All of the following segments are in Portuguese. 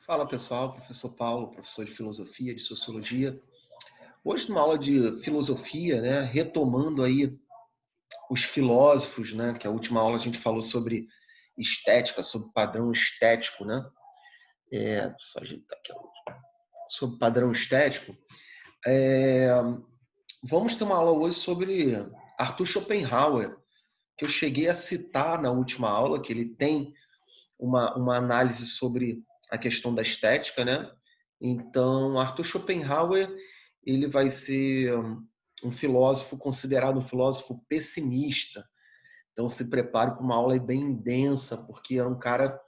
Fala pessoal, professor Paulo, professor de filosofia, de sociologia. Hoje, numa aula de filosofia, né, retomando aí os filósofos, né, que a última aula a gente falou sobre estética, sobre padrão estético, né? Só ajeitar aqui a última. Sobre padrão estético. É, Vamos ter uma aula hoje sobre Arthur Schopenhauer, que eu cheguei a citar na última aula, que ele tem uma análise sobre a questão da estética, né? Então, Arthur Schopenhauer, ele vai ser um filósofo considerado um filósofo pessimista. Então, se prepare para uma aula bem densa, porque era um cara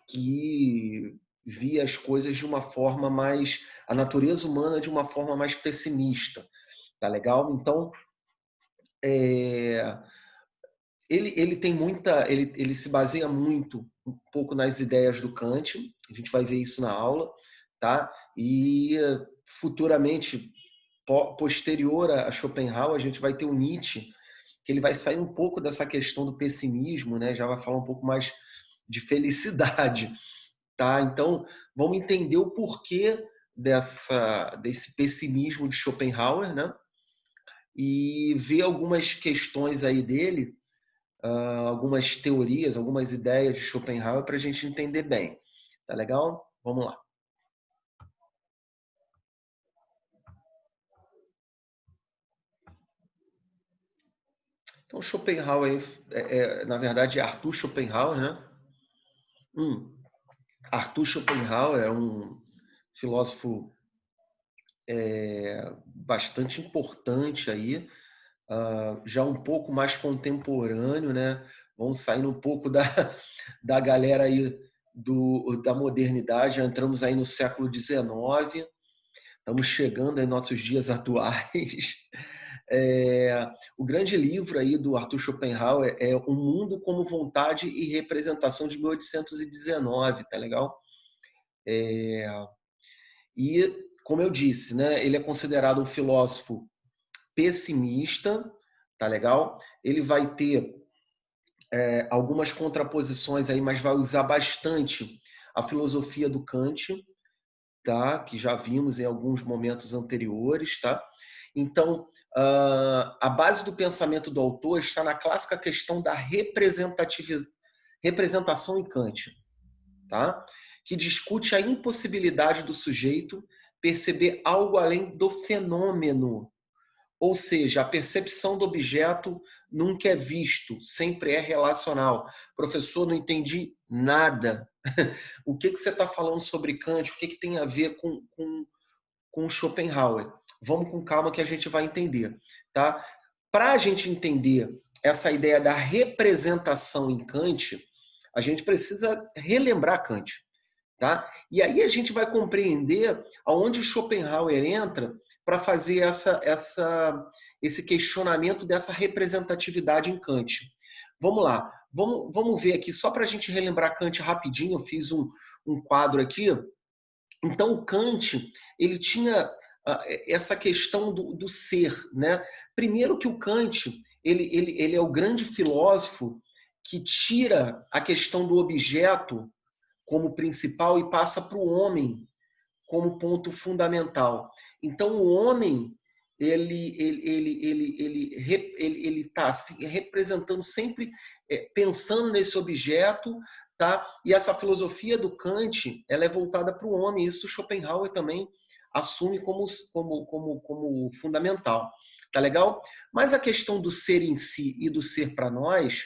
que via as coisas de uma forma mais, a natureza humana de uma forma mais pessimista. Tá legal? Então, é, ele tem muita, ele se baseia muito um pouco nas ideias do Kant. A gente vai ver isso na aula, tá? E futuramente, posterior a Schopenhauer, a gente vai ter o Nietzsche, que ele vai sair um pouco dessa questão do pessimismo, né? Já vai falar um pouco mais de felicidade, tá? Então, vamos entender o porquê desse pessimismo de Schopenhauer, né? E ver algumas questões aí dele, algumas teorias, algumas ideias de Schopenhauer para a gente entender bem. Tá legal? Vamos lá. Então, Schopenhauer, na verdade, é Arthur Schopenhauer, né? Arthur Schopenhauer é um filósofo bastante importante aí, já um pouco mais contemporâneo, né? Vamos saindo um pouco da galera aí da modernidade, já entramos aí no século XIX, estamos chegando em nossos dias atuais. O grande livro aí do Arthur Schopenhauer é O Mundo como Vontade e Representação, de 1819, tá legal? E, como eu disse, né, ele é considerado um filósofo pessimista, tá legal? Ele vai ter algumas contraposições aí, mas vai usar bastante a filosofia do Kant, tá? Que já vimos em alguns momentos anteriores, tá? Então, a base do pensamento do autor está na clássica questão da representação em Kant, tá? Que discute a impossibilidade do sujeito perceber algo além do fenômeno, ou seja, a percepção do objeto nunca é visto, sempre é relacional. Professor, não entendi nada. O que você está falando sobre Kant? O que tem a ver com Schopenhauer? Vamos com calma que a gente vai entender. Tá? Para a gente entender essa ideia da representação em Kant, a gente precisa relembrar Kant. Tá? E aí a gente vai compreender aonde Schopenhauer entra para fazer esse questionamento dessa representatividade em Kant. Vamos lá, vamos ver aqui, só para a gente relembrar Kant rapidinho, eu fiz um quadro aqui. Então, o Kant, ele tinha essa questão do ser. Né? Primeiro que o Kant, ele é o grande filósofo que tira a questão do objeto como principal e passa para o homem como ponto fundamental. Então, o homem ele está se representando sempre, pensando nesse objeto, tá? E essa filosofia do Kant, ela é voltada para o homem. Isso Schopenhauer também assume como fundamental. Tá legal? Mas a questão do ser em si e do ser para nós,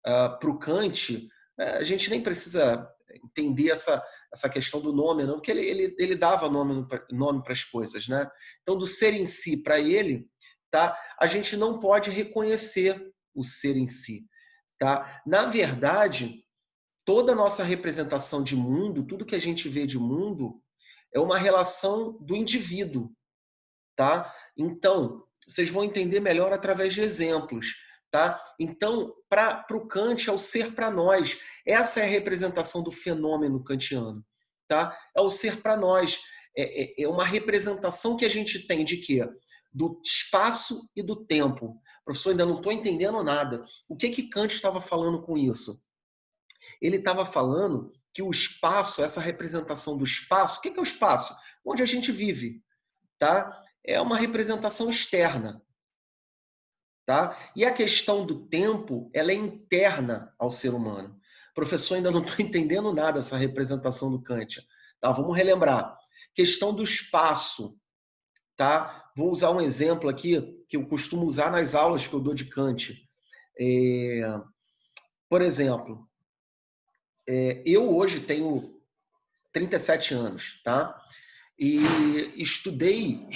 para o Kant, a gente nem precisa entender essa questão do nome, não, porque ele dava nome para as coisas. Né? Então, do ser em si, para ele, tá? A gente não pode reconhecer o ser em si. Tá? Na verdade, toda a nossa representação de mundo, tudo que a gente vê de mundo, é uma relação do indivíduo. Tá? Então, vocês vão entender melhor através de exemplos. Tá? Então, para o Kant, é o ser para nós. Essa é a representação do fenômeno kantiano. Tá? É o ser para nós. É uma representação que a gente tem de quê? Do espaço e do tempo. Professor, ainda não estou entendendo nada. O que Kant estava falando com isso? Ele estava falando que o espaço, essa representação do espaço, o que é o espaço? Onde a gente vive, tá? É uma representação externa, tá? E a questão do tempo, ela é interna ao ser humano. Professor, ainda não estou entendendo nada dessa representação do Kant. Tá? Vamos relembrar. Questão do espaço, tá? Vou usar um exemplo aqui que eu costumo usar nas aulas que eu dou de Kant. Por exemplo, eu hoje tenho 37 anos, tá? E estudei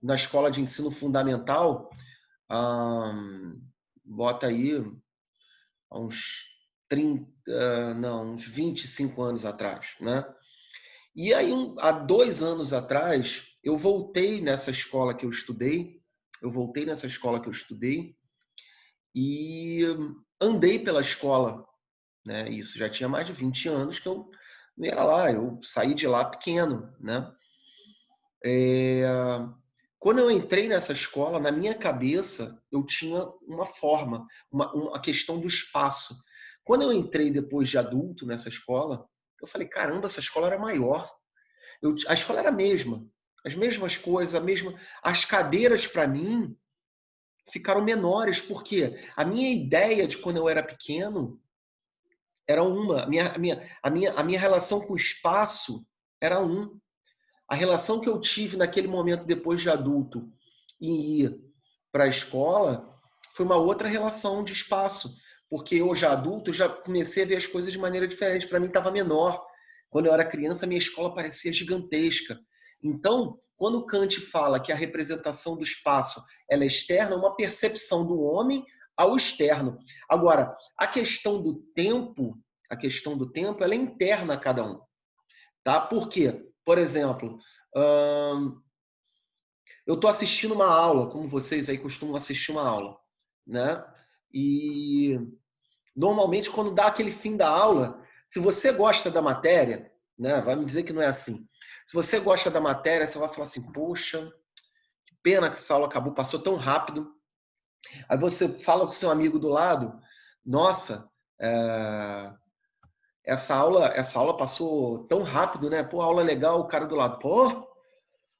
na escola de ensino fundamental, bota aí uns 30, não, uns 25 anos atrás, né? E aí, há 2 anos atrás, eu voltei nessa escola que eu estudei, e andei pela escola, né? Isso já tinha mais de 20 anos que eu não era lá, eu saí de lá pequeno, né? Quando eu entrei nessa escola, na minha cabeça, eu tinha uma forma, uma questão do espaço. Quando eu entrei depois de adulto nessa escola, eu falei, caramba, essa escola era maior. A escola era a mesma, as mesmas coisas, as cadeiras para mim ficaram menores, porque a minha ideia de quando eu era pequeno era uma, a minha relação com o espaço era um. A relação que eu tive naquele momento depois de adulto em ir para a escola foi uma outra relação de espaço, porque eu já adulto já comecei a ver as coisas de maneira diferente. Para mim estava menor. Quando eu era criança, minha escola parecia gigantesca. Então, quando Kant fala que a representação do espaço ela é externa, é uma percepção do homem ao externo. Agora, a questão do tempo, ela é interna a cada um. Tá? Por quê? Por exemplo, eu estou assistindo uma aula, como vocês aí costumam assistir uma aula, né? E normalmente quando dá aquele fim da aula, se você gosta da matéria, né? Vai me dizer que não é assim. Se você gosta da matéria, você vai falar assim, poxa, que pena que essa aula acabou, passou tão rápido. Aí você fala com o seu amigo do lado, nossa, essa aula passou tão rápido, né? Pô, aula legal, o cara do lado, pô,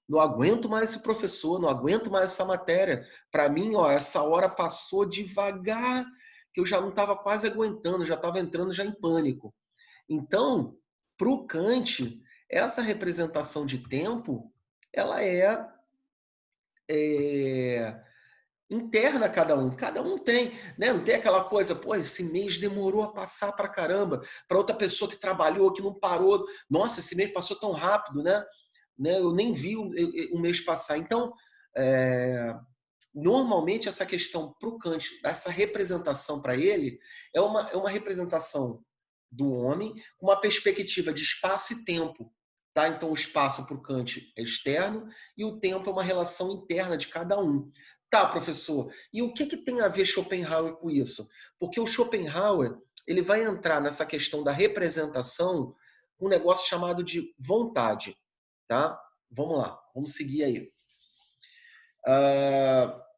não aguento mais esse professor, não aguento mais essa matéria. Para mim, ó, essa hora passou devagar, que eu já não estava quase aguentando, já estava entrando já em pânico. Então, para o Kant, essa representação de tempo, ela é interna a cada um. Cada um tem, né? Não tem aquela coisa, pô, esse mês demorou a passar para caramba. Para outra pessoa que trabalhou, que não parou, nossa, esse mês passou tão rápido, né? Eu nem vi o mês passar. Então, normalmente essa questão para o Kant, essa representação para ele, é uma representação do homem com uma perspectiva de espaço e tempo. Tá? Então, o espaço para o Kant é externo e o tempo é uma relação interna de cada um. Tá, professor, e o que tem a ver Schopenhauer com isso? Porque o Schopenhauer ele vai entrar nessa questão da representação com um negócio chamado de vontade. Tá? Vamos lá, vamos seguir aí.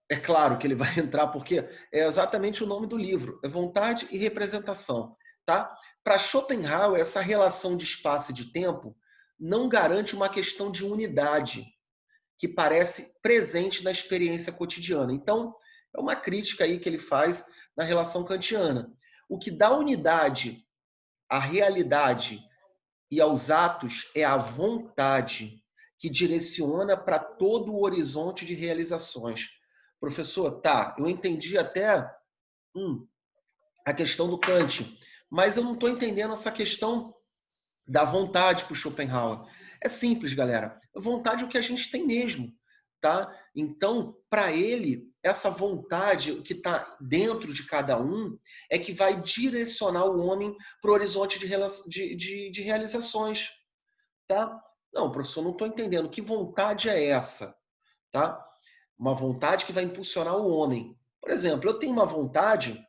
É claro que ele vai entrar porque é exatamente o nome do livro, é vontade e representação. Tá? Para Schopenhauer, essa relação de espaço e de tempo não garante uma questão de unidade que parece presente na experiência cotidiana. Então, é uma crítica aí que ele faz na relação kantiana. O que dá unidade à realidade e aos atos é a vontade que direciona para todo o horizonte de realizações. Professor, tá, eu entendi até a questão do Kant, mas eu não estou entendendo essa questão da vontade para o Schopenhauer. É simples, galera. Vontade é o que a gente tem mesmo, tá? Então, para ele, essa vontade que está dentro de cada um é que vai direcionar o homem para o horizonte de realizações, tá? Não, professor, não estou entendendo. Que vontade é essa, tá? Uma vontade que vai impulsionar o homem. Por exemplo, eu tenho uma vontade...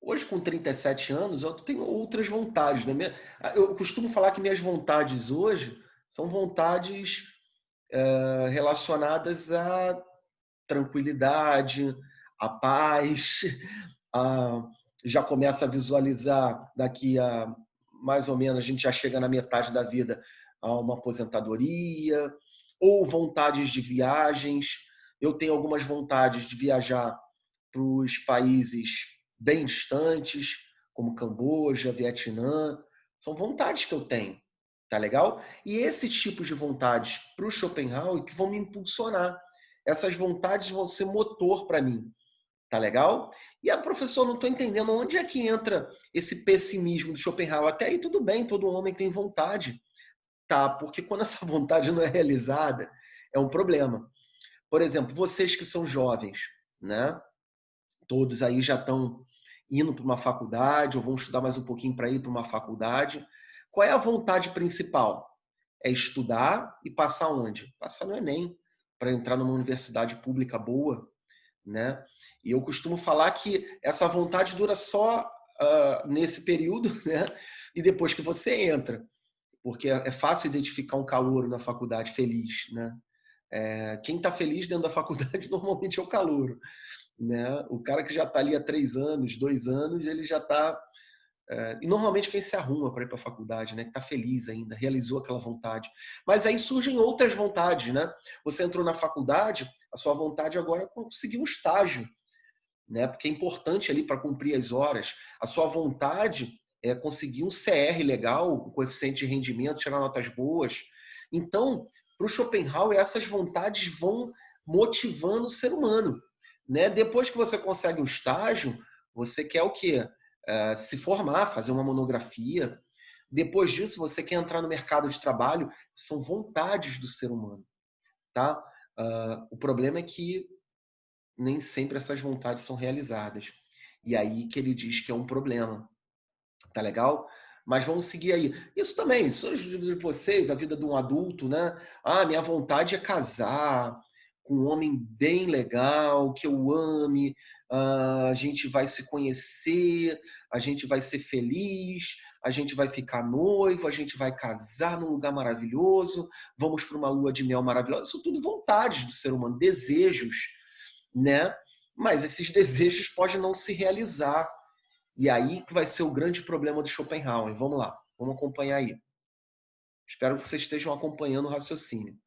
Hoje, com 37 anos, eu tenho outras vontades. Né? Eu costumo falar que minhas vontades hoje são vontades relacionadas à tranquilidade, a paz, já começa a visualizar daqui a mais ou menos, a gente já chega na metade da vida, a uma aposentadoria, ou vontades de viagens. Eu tenho algumas vontades de viajar para os países bem distantes, como Camboja, Vietnã. São vontades que eu tenho, tá legal? E esses tipos de vontades para o Schopenhauer que vão me impulsionar. Essas vontades vão ser motor para mim, tá legal? E a professora, não estou entendendo onde é que entra esse pessimismo do Schopenhauer. Até aí tudo bem, todo homem tem vontade, tá? Porque quando essa vontade não é realizada, é um problema. Por exemplo, vocês que são jovens, né? Todos aí já estão indo para uma faculdade ou vão estudar mais um pouquinho para ir para uma faculdade. Qual é a vontade principal? É estudar e passar onde? Passar no Enem, para entrar numa universidade pública boa, né? E eu costumo falar que essa vontade dura só nesse período, né? E depois que você entra, porque é fácil identificar um calouro na faculdade feliz, né? Quem está feliz dentro da faculdade normalmente é o calouro, né? O cara que já está ali há 3 anos, 2 anos, ele já está... E normalmente quem se arruma para ir para a faculdade, né? Que está feliz ainda, realizou aquela vontade. Mas aí surgem outras vontades, né? Você entrou na faculdade, a sua vontade agora é conseguir um estágio, né? Porque é importante ali para cumprir as horas. A sua vontade é conseguir um CR legal, um coeficiente de rendimento, tirar notas boas. Então, para o Schopenhauer, essas vontades vão motivando o ser humano, né? Depois que você consegue um estágio, você quer o quê? Se formar, fazer uma monografia. Depois disso, você quer entrar no mercado de trabalho. São vontades do ser humano, tá? O problema é que nem sempre essas vontades são realizadas. E aí que ele diz que é um problema. Tá legal? Mas vamos seguir aí. Isso também, isso de vocês, a vida de um adulto, né? Minha vontade é casar com um homem bem legal, que eu ame, a gente vai se conhecer, a gente vai ser feliz, a gente vai ficar noivo, a gente vai casar num lugar maravilhoso, vamos para uma lua de mel maravilhosa. Isso tudo vontades do ser humano, desejos, né? Mas esses desejos podem não se realizar. E aí que vai ser o grande problema do Schopenhauer. Vamos lá, vamos acompanhar aí. Espero que vocês estejam acompanhando o raciocínio,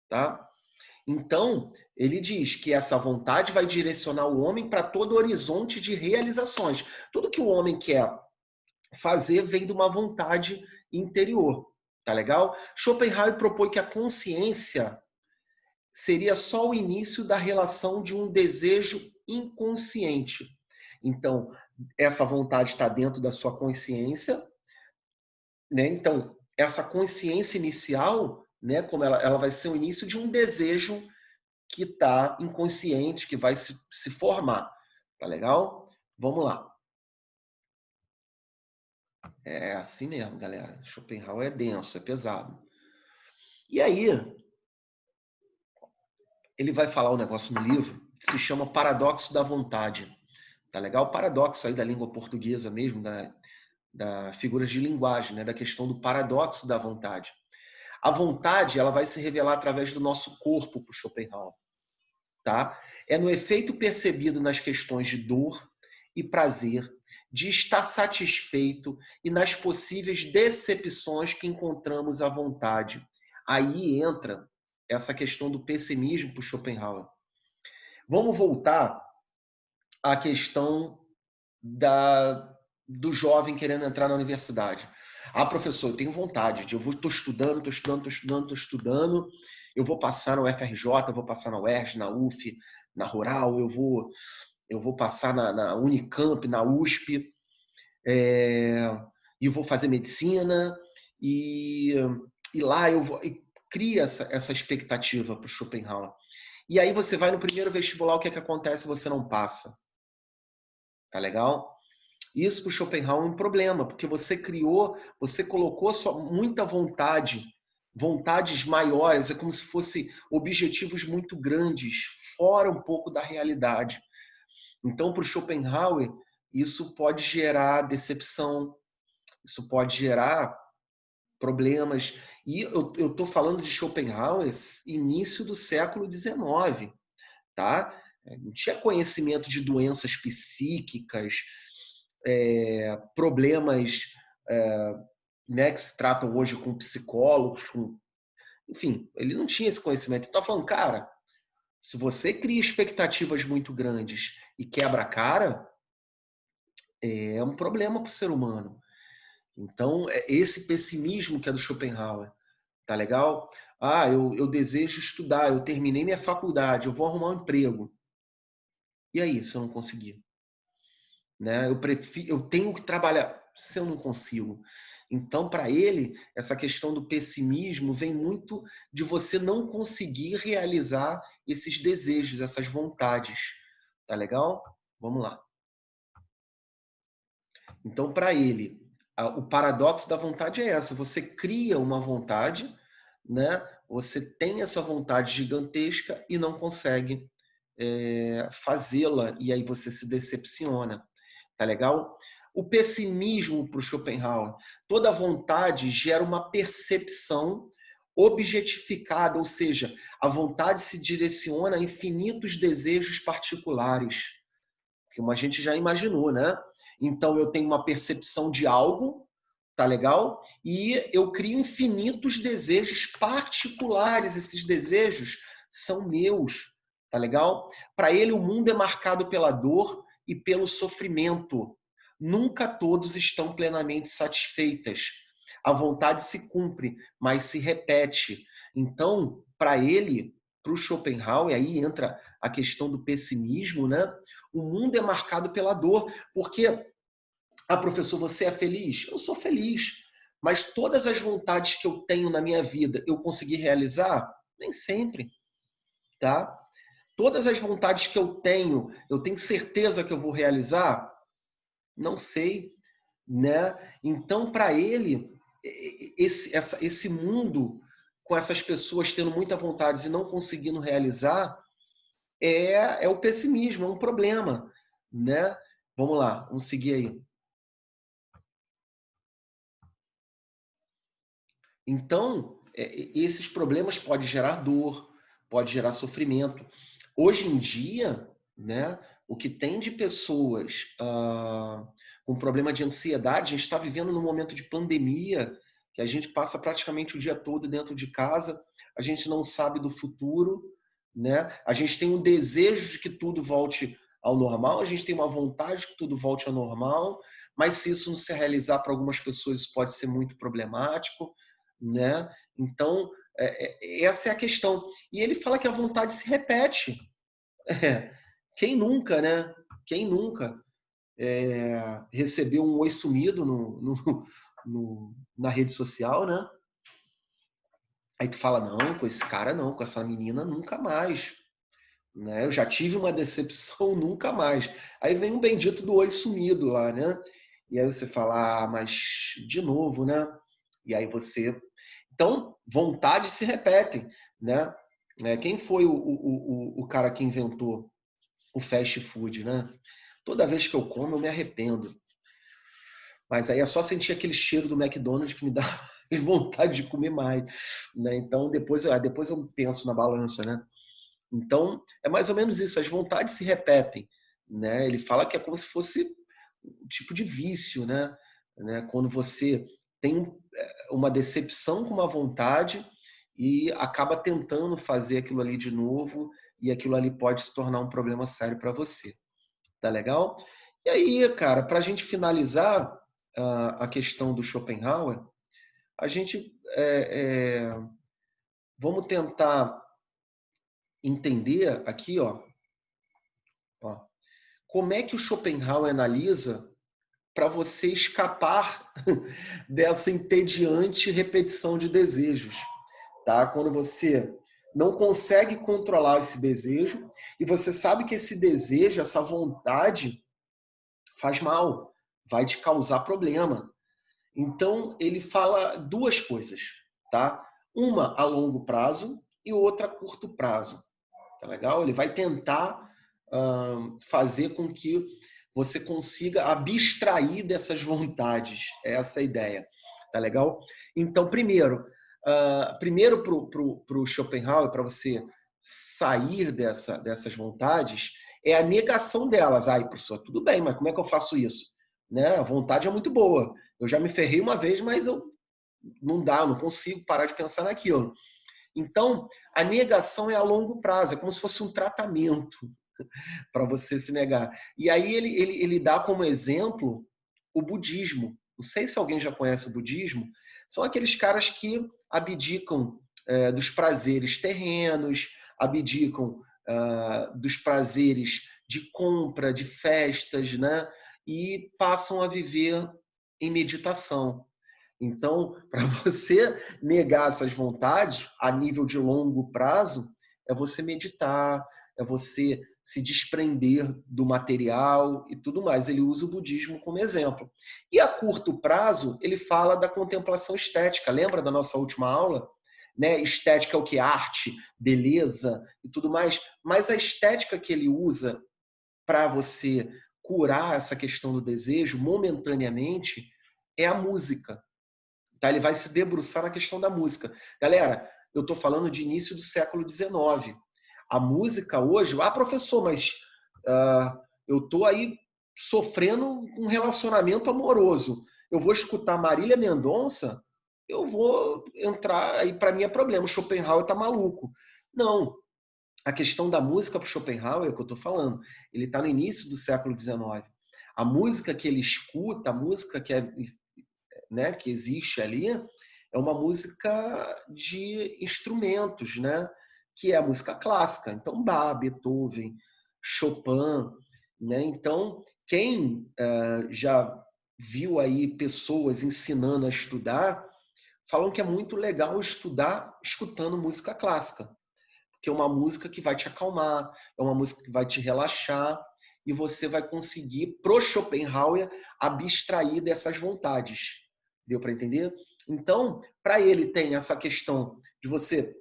tá? Então, ele diz que essa vontade vai direcionar o homem para todo horizonte de realizações. Tudo que o homem quer fazer vem de uma vontade interior, tá legal? Schopenhauer propõe que a consciência seria só o início da relação de um desejo inconsciente. Então, essa vontade está dentro da sua consciência, né? Então, essa consciência inicial, né, como ela vai ser o início de um desejo que está inconsciente, que vai se formar. Tá legal? Vamos lá. É assim mesmo, galera. Schopenhauer é denso, é pesado. E aí, ele vai falar um negócio no livro que se chama Paradoxo da Vontade. Tá legal? Paradoxo aí da língua portuguesa mesmo, da figuras de linguagem, né? Da questão do paradoxo da vontade. A vontade, ela vai se revelar através do nosso corpo para o Schopenhauer, tá? É no efeito percebido nas questões de dor e prazer, de estar satisfeito e nas possíveis decepções que encontramos à vontade. Aí entra essa questão do pessimismo para o Schopenhauer. Vamos voltar à questão do jovem querendo entrar na universidade. Professor, eu tenho vontade de, estou estudando, eu vou passar na UFRJ, eu vou passar na UERJ, na UF, na Rural, eu vou passar na Unicamp, na USP, e vou fazer medicina, e lá eu vou... E cria essa expectativa para o Schopenhauer. E aí você vai no primeiro vestibular, o que é que acontece? Você não passa. Tá legal? Isso para o Schopenhauer é um problema, porque você colocou muita vontade, vontades maiores, é como se fossem objetivos muito grandes, fora um pouco da realidade. Então, para o Schopenhauer, isso pode gerar decepção, isso pode gerar problemas. E eu estou falando de Schopenhauer início do século XIX, tá? Não tinha conhecimento de doenças psíquicas, problemas né, que se tratam hoje com psicólogos, enfim, ele não tinha esse conhecimento. Então, falando, cara, se você cria expectativas muito grandes e quebra a cara, é um problema para o ser humano. Então, esse pessimismo que é do Schopenhauer, tá legal? Ah, eu desejo estudar, eu terminei minha faculdade, eu vou arrumar um emprego. E aí, se eu não conseguir? Né? Eu tenho que trabalhar, se eu não consigo. Então, para ele, essa questão do pessimismo vem muito de você não conseguir realizar esses desejos, essas vontades. Tá legal? Vamos lá. Então, para ele, o paradoxo da vontade é essa. Você cria uma vontade, né? Você tem essa vontade gigantesca e não consegue fazê-la. E aí você se decepciona. Tá legal? O pessimismo para o Schopenhauer, toda vontade gera uma percepção objetificada, ou seja, a vontade se direciona a infinitos desejos particulares, como a gente já imaginou, né? Então eu tenho uma percepção de algo, tá legal? E eu crio infinitos desejos particulares, esses desejos são meus, tá legal? Para ele o mundo é marcado pela dor e pelo sofrimento. Nunca todos estão plenamente satisfeitas. A vontade se cumpre, mas se repete. Então, para ele, para o Schopenhauer, aí entra a questão do pessimismo, né? O mundo é marcado pela dor, porque, professor, você é feliz? Eu sou feliz, mas todas as vontades que eu tenho na minha vida, eu consegui realizar? Nem sempre, tá? Todas as vontades que eu tenho certeza que eu vou realizar? Não sei, né? Então, para ele, esse mundo com essas pessoas tendo muita vontade e não conseguindo realizar é o pessimismo, é um problema, né? Vamos lá, vamos seguir aí. Então, esses problemas podem gerar dor, pode gerar sofrimento. Hoje em dia, né, o que tem de pessoas com problema de ansiedade, a gente está vivendo num momento de pandemia, que a gente passa praticamente o dia todo dentro de casa, a gente não sabe do futuro, né? A gente tem um desejo de que tudo volte ao normal, a gente tem uma vontade de que tudo volte ao normal, mas se isso não se realizar para algumas pessoas, isso pode ser muito problemático, né? Então, essa é a questão. E ele fala que a vontade se repete. Quem nunca, né? Quem nunca recebeu um oi sumido na rede social, né? Aí tu fala, não, com esse cara não, com essa menina nunca mais. Né? Eu já tive uma decepção, nunca mais. Aí vem um bendito do oi sumido lá, né? E aí você fala, mas de novo, né? E aí você... Então, vontades se repetem, né? Quem foi o cara que inventou o fast food, né? Toda vez que eu como, eu me arrependo. Mas aí é só sentir aquele cheiro do McDonald's que me dá vontade de comer mais, né? Então, depois eu penso na balança, né? Então, é mais ou menos isso, as vontades se repetem, né? Ele fala que é como se fosse um tipo de vício, né? Quando você tem uma decepção com uma vontade e acaba tentando fazer aquilo ali de novo e aquilo ali pode se tornar um problema sério para você. Tá legal? E aí, cara, para a gente finalizar a questão do Schopenhauer, a gente vamos tentar entender aqui, ó, como é que o Schopenhauer analisa para você escapar dessa entediante repetição de desejos, tá? Quando você não consegue controlar esse desejo e você sabe que esse desejo, essa vontade faz mal, vai te causar problema. Então, ele fala duas coisas, tá? Uma a longo prazo e outra a curto prazo. Tá legal? Ele vai tentar fazer com que você consiga abstrair dessas vontades. É essa a ideia. Tá legal? Então, primeiro para o Schopenhauer, para você sair dessas vontades é a negação delas. Ai, professor, tudo bem, mas como é que eu faço isso? Né? A vontade é muito boa. Eu já me ferrei uma vez, mas não dá, eu não consigo parar de pensar naquilo. Então, a negação é a longo prazo, é como se fosse um tratamento para você se negar. E aí ele dá como exemplo o budismo. Não sei se alguém já conhece o budismo. São aqueles caras que abdicam dos prazeres terrenos, abdicam dos prazeres de compra, de festas, né? E passam a viver em meditação. Então, para você negar essas vontades a nível de longo prazo, é você meditar, é você se desprender do material e tudo mais. Ele usa o budismo como exemplo. E a curto prazo, ele fala da contemplação estética. Lembra da nossa última aula? Né? Estética é o que? Arte, beleza e tudo mais. Mas a estética que ele usa para você curar essa questão do desejo momentaneamente é a música. Tá? Ele vai se debruçar na questão da música. Galera, eu estou falando de início do século XIX. A música hoje... Ah, professor, mas eu estou aí sofrendo um relacionamento amoroso. Eu vou escutar Marília Mendonça, eu vou entrar... Aí para mim é problema, o Schopenhauer está maluco. Não. A questão da música para o Schopenhauer é o que eu estou falando. Ele está no início do século XIX. A música que ele escuta, a música que né, que existe ali, é uma música de instrumentos, né, que é a música clássica. Então, Bach, Beethoven, Chopin, né? Então, quem já viu aí pessoas ensinando a estudar, falam que é muito legal estudar escutando música clássica, porque é uma música que vai te acalmar, é uma música que vai te relaxar, e você vai conseguir, pro Schopenhauer, abstrair dessas vontades. Deu para entender? Então, para ele tem essa questão de você,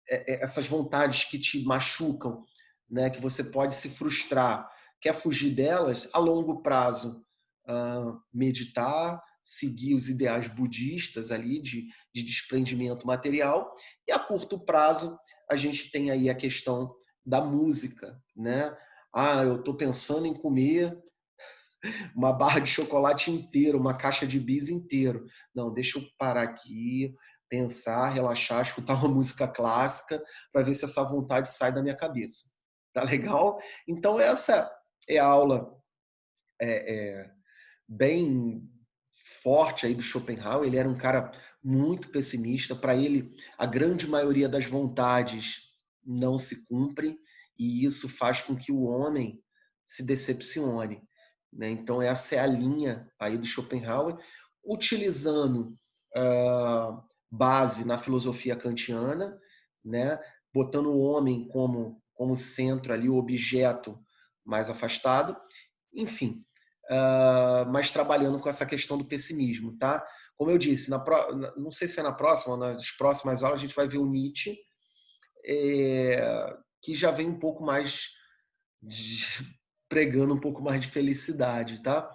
essas vontades que te machucam, né, que você pode se frustrar, quer fugir delas, a longo prazo, meditar, seguir os ideais budistas ali de desprendimento material, e a curto prazo a gente tem aí a questão da música, né? Ah, eu estou pensando em comer uma barra de chocolate inteira, uma caixa de bis inteiro. Não, deixa eu parar aqui, pensar, relaxar, escutar uma música clássica para ver se essa vontade sai da minha cabeça. Tá legal? Então essa é a aula bem forte aí do Schopenhauer. Ele era um cara muito pessimista. Para ele, a grande maioria das vontades não se cumpre e isso faz com que o homem se decepcione. Né? Então essa é a linha aí do Schopenhauer, utilizando base na filosofia kantiana, né? Botando o homem como centro ali, o objeto mais afastado, enfim, mas trabalhando com essa questão do pessimismo, tá? Como eu disse, não sei se é na próxima ou nas próximas aulas, a gente vai ver o Nietzsche, que já vem um pouco mais pregando um pouco mais de felicidade, tá?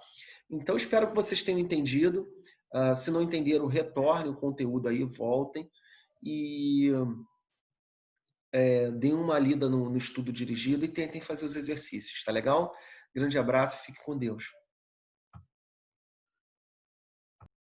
Então, espero que vocês tenham entendido. Se não entenderam, retornem o conteúdo aí, voltem e deem uma lida no estudo dirigido e tentem fazer os exercícios, tá legal? Grande abraço e fique com Deus.